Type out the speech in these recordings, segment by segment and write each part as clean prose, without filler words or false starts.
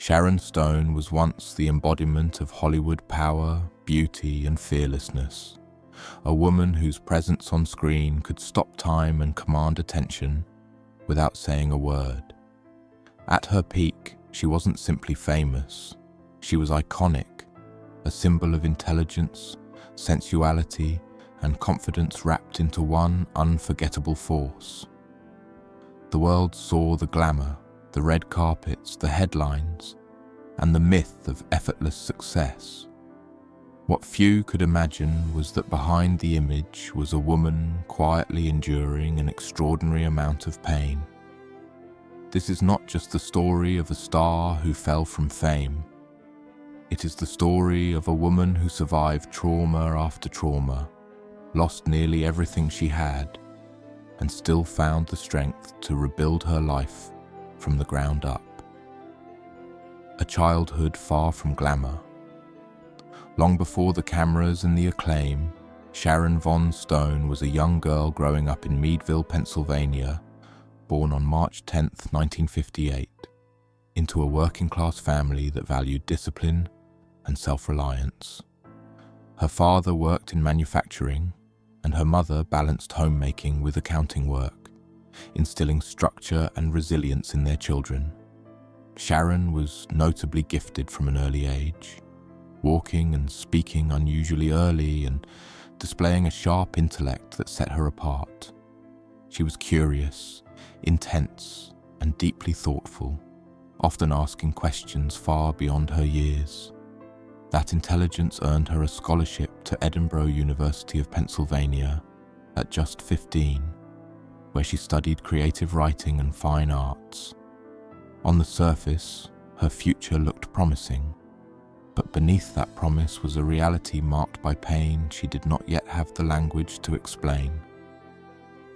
Sharon Stone was once the embodiment of Hollywood power, beauty, and fearlessness. A woman whose presence on screen could stop time and command attention without saying a word. At her peak, she wasn't simply famous. She was iconic, a symbol of intelligence, sensuality, and confidence wrapped into one unforgettable force. The world saw the glamour, the red carpets, the headlines, and the myth of effortless success. What few could imagine was that behind the image was a woman quietly enduring an extraordinary amount of pain. This is not just the story of a star who fell from fame. It is the story of a woman who survived trauma after trauma, lost nearly everything she had, and still found the strength to rebuild her life from the ground up. A childhood far from glamour. Long before the cameras and the acclaim, Sharon Von Stone was a young girl growing up in Meadville, Pennsylvania, born on March 10, 1958, into a working-class family that valued discipline and self-reliance. Her father worked in manufacturing, and her mother balanced homemaking with accounting work, instilling structure and resilience in their children. Sharon was notably gifted from an early age, walking and speaking unusually early and displaying a sharp intellect that set her apart. She was curious, intense, and deeply thoughtful, often asking questions far beyond her years. That intelligence earned her a scholarship to Edinburgh University of Pennsylvania at just 15, where she studied creative writing and fine arts. On the surface, her future looked promising, but beneath that promise was a reality marked by pain she did not yet have the language to explain.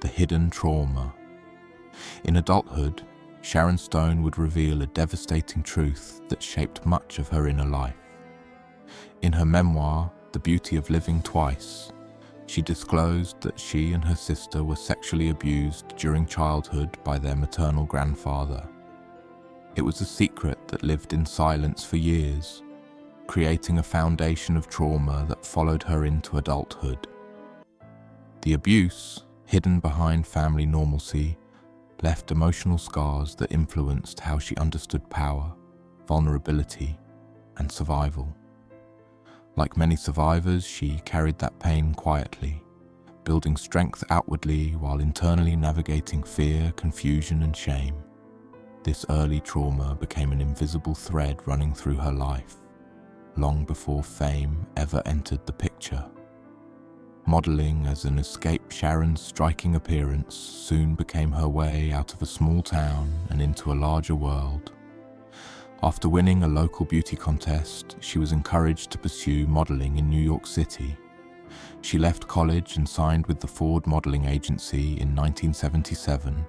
The hidden trauma. In adulthood, Sharon Stone would reveal a devastating truth that shaped much of her inner life. In her memoir, The Beauty of Living Twice, she disclosed that she and her sister were sexually abused during childhood by their maternal grandfather. It was a secret that lived in silence for years, creating a foundation of trauma that followed her into adulthood. The abuse, hidden behind family normalcy, left emotional scars that influenced how she understood power, vulnerability, and survival. Like many survivors, she carried that pain quietly, building strength outwardly while internally navigating fear, confusion, and shame. This early trauma became an invisible thread running through her life, long before fame ever entered the picture. Modeling as an escape, Sharon's striking appearance soon became her way out of a small town and into a larger world. After winning a local beauty contest, she was encouraged to pursue modeling in New York City. She left college and signed with the Ford Modeling Agency in 1977,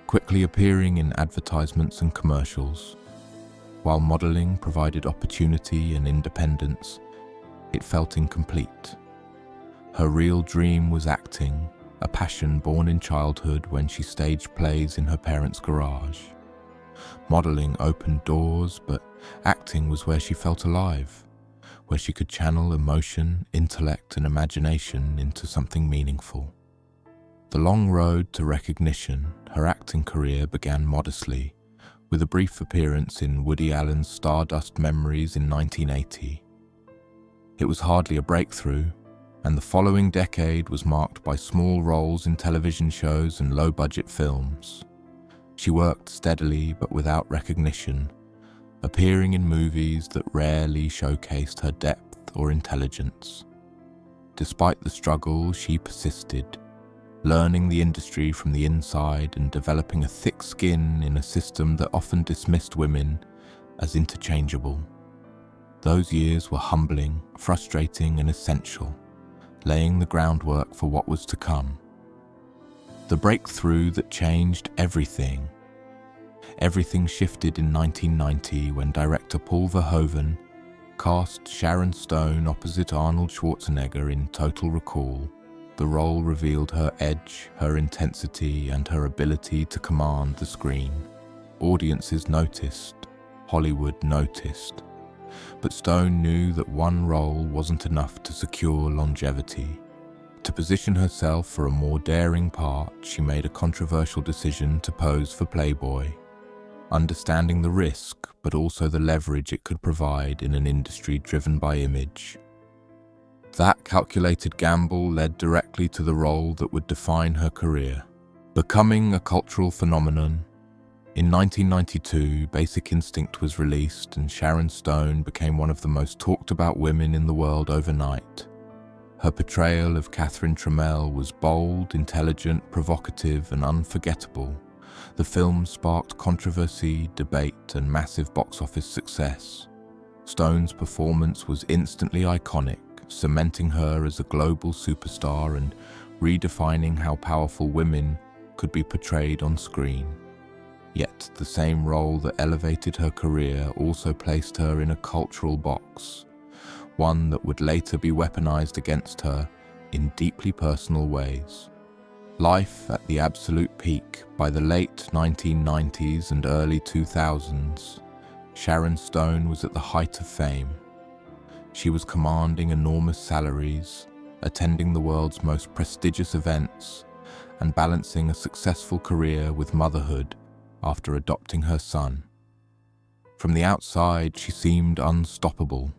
quickly appearing in advertisements and commercials. While modeling provided opportunity and independence, it felt incomplete. Her real dream was acting, a passion born in childhood when she staged plays in her parents' garage. Modeling opened doors, but acting was where she felt alive, where she could channel emotion, intellect, and imagination into something meaningful. The long road to recognition, her acting career began modestly, with a brief appearance in Woody Allen's Stardust Memories in 1980. It was hardly a breakthrough, and the following decade was marked by small roles in television shows and low-budget films. She worked steadily but without recognition, appearing in movies that rarely showcased her depth or intelligence. Despite the struggle, she persisted, learning the industry from the inside and developing a thick skin in a system that often dismissed women as interchangeable. Those years were humbling, frustrating, and essential, laying the groundwork for what was to come. The breakthrough that changed everything. Everything shifted in 1990 when director Paul Verhoeven cast Sharon Stone opposite Arnold Schwarzenegger in Total Recall. The role revealed her edge, her intensity, and her ability to command the screen. Audiences noticed. Hollywood noticed. But Stone knew that one role wasn't enough to secure longevity. To position herself for a more daring part, she made a controversial decision to pose for Playboy, understanding the risk but also the leverage it could provide in an industry driven by image. That calculated gamble led directly to the role that would define her career, becoming a cultural phenomenon. In 1992, Basic Instinct was released and Sharon Stone became one of the most talked about women in the world overnight. Her portrayal of Catherine Trammell was bold, intelligent, provocative, and unforgettable. The film sparked controversy, debate, and massive box office success. Stone's performance was instantly iconic, cementing her as a global superstar and redefining how powerful women could be portrayed on screen. Yet the same role that elevated her career also placed her in a cultural box, one that would later be weaponized against her in deeply personal ways. Life at the absolute peak. By the late 1990s and early 2000s, Sharon Stone was at the height of fame. She was commanding enormous salaries, attending the world's most prestigious events, and balancing a successful career with motherhood after adopting her son. From the outside, she seemed unstoppable.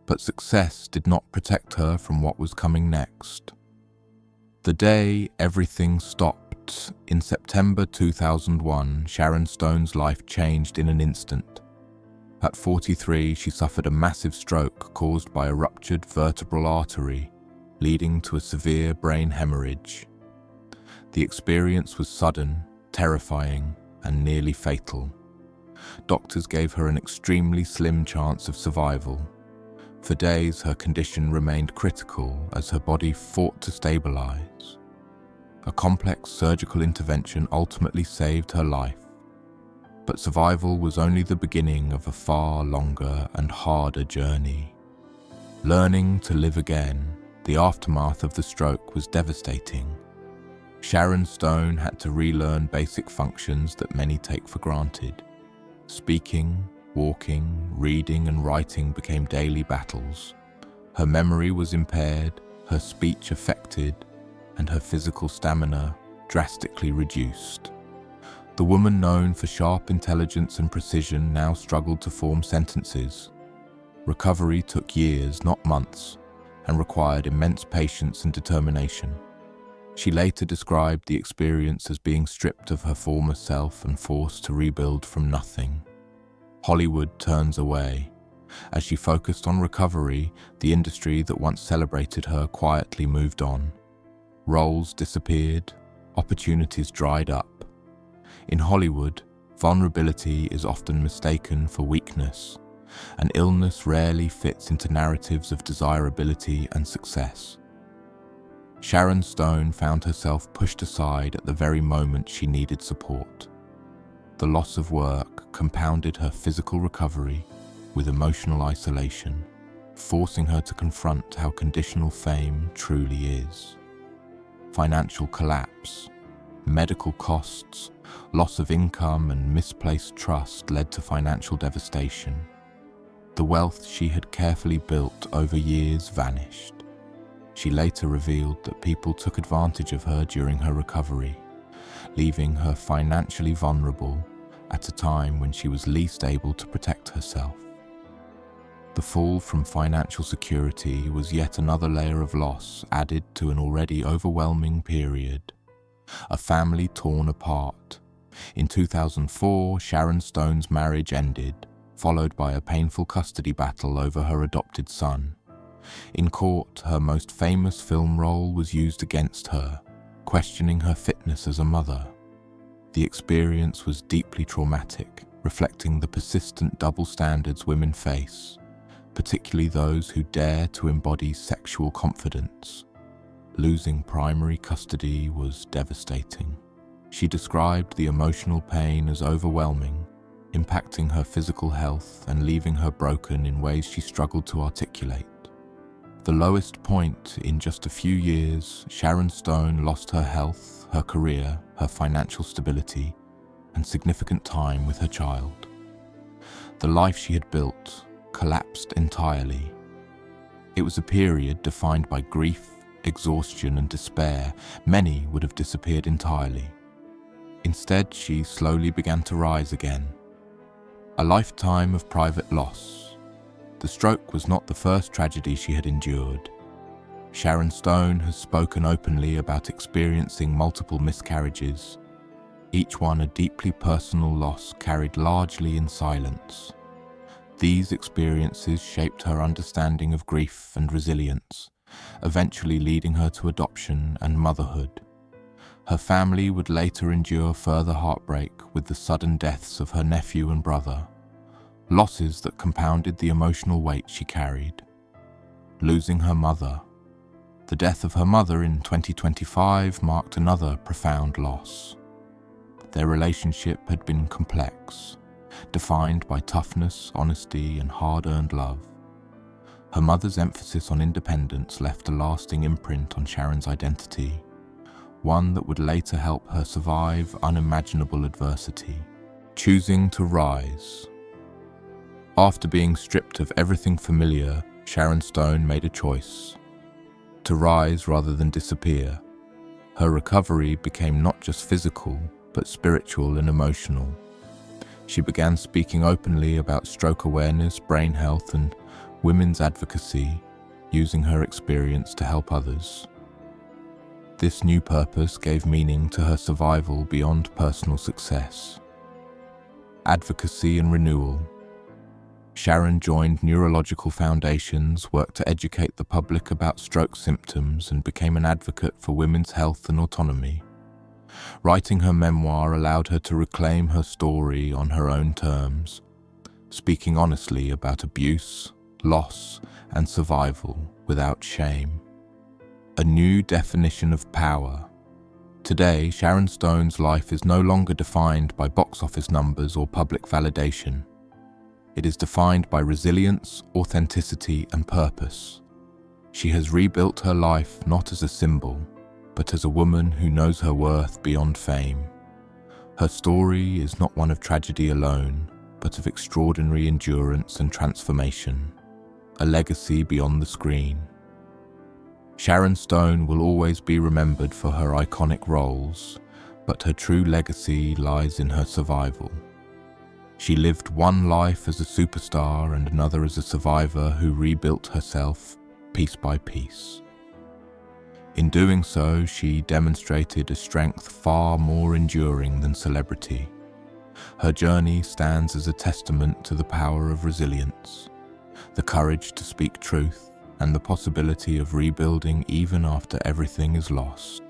But success did not protect her from what was coming next. The day everything stopped, in September 2001, Sharon Stone's life changed in an instant. At 43, she suffered a massive stroke caused by a ruptured vertebral artery, leading to a severe brain hemorrhage. The experience was sudden, terrifying, and nearly fatal. Doctors gave her an extremely slim chance of survival. For days, her condition remained critical as her body fought to stabilize. A complex surgical intervention ultimately saved her life. But survival was only the beginning of a far longer and harder journey. Learning to live again, the aftermath of the stroke was devastating. Sharon Stone had to relearn basic functions that many take for granted. Speaking, walking, reading, and writing became daily battles. Her memory was impaired, her speech affected, and her physical stamina drastically reduced. The woman known for sharp intelligence and precision now struggled to form sentences. Recovery took years, not months, and required immense patience and determination. She later described the experience as being stripped of her former self and forced to rebuild from nothing. Hollywood turns away. As she focused on recovery, the industry that once celebrated her quietly moved on. Roles disappeared, opportunities dried up. In Hollywood, vulnerability is often mistaken for weakness, and illness rarely fits into narratives of desirability and success. Sharon Stone found herself pushed aside at the very moment she needed support. The loss of work compounded her physical recovery with emotional isolation, forcing her to confront how conditional fame truly is. Financial collapse, medical costs, loss of income, and misplaced trust led to financial devastation. The wealth she had carefully built over years vanished. She later revealed that people took advantage of her during her recovery, leaving her financially vulnerable at a time when she was least able to protect herself. The fall from financial security was yet another layer of loss added to an already overwhelming period. A family torn apart. In 2004, Sharon Stone's marriage ended, followed by a painful custody battle over her adopted son. In court, her most famous film role was used against her, questioning her fitness as a mother. The experience was deeply traumatic, reflecting the persistent double standards women face, particularly those who dare to embody sexual confidence. Losing primary custody was devastating. She described the emotional pain as overwhelming, impacting her physical health and leaving her broken in ways she struggled to articulate. The lowest point in just a few years, Sharon Stone lost her health, her career, her financial stability, and significant time with her child. The life she had built collapsed entirely. It was a period defined by grief, exhaustion, and despair. Many would have disappeared entirely. Instead, she slowly began to rise again. A lifetime of private loss. The stroke was not the first tragedy she had endured. Sharon Stone has spoken openly about experiencing multiple miscarriages, each one a deeply personal loss carried largely in silence. These experiences shaped her understanding of grief and resilience, eventually leading her to adoption and motherhood. Her family would later endure further heartbreak with the sudden deaths of her nephew and brother, losses that compounded the emotional weight she carried. Losing her mother. The death of her mother in 2025 marked another profound loss. Their relationship had been complex, defined by toughness, honesty, and hard-earned love. Her mother's emphasis on independence left a lasting imprint on Sharon's identity, one that would later help her survive unimaginable adversity. Choosing to rise. After being stripped of everything familiar, Sharon Stone made a choice: to rise rather than disappear. Her recovery became not just physical, but spiritual and emotional. She began speaking openly about stroke awareness, brain health, and women's advocacy, using her experience to help others. This new purpose gave meaning to her survival beyond personal success. Advocacy and renewal. Sharon joined neurological foundations, worked to educate the public about stroke symptoms, and became an advocate for women's health and autonomy. Writing her memoir allowed her to reclaim her story on her own terms, speaking honestly about abuse, loss, and survival without shame. A new definition of power. Today, Sharon Stone's life is no longer defined by box office numbers or public validation. It is defined by resilience, authenticity, and purpose. She has rebuilt her life not as a symbol, but as a woman who knows her worth beyond fame. Her story is not one of tragedy alone, but of extraordinary endurance and transformation, a legacy beyond the screen. Sharon Stone will always be remembered for her iconic roles, but her true legacy lies in her survival. She lived one life as a superstar and another as a survivor who rebuilt herself piece by piece. In doing so, she demonstrated a strength far more enduring than celebrity. Her journey stands as a testament to the power of resilience, the courage to speak truth, and the possibility of rebuilding even after everything is lost.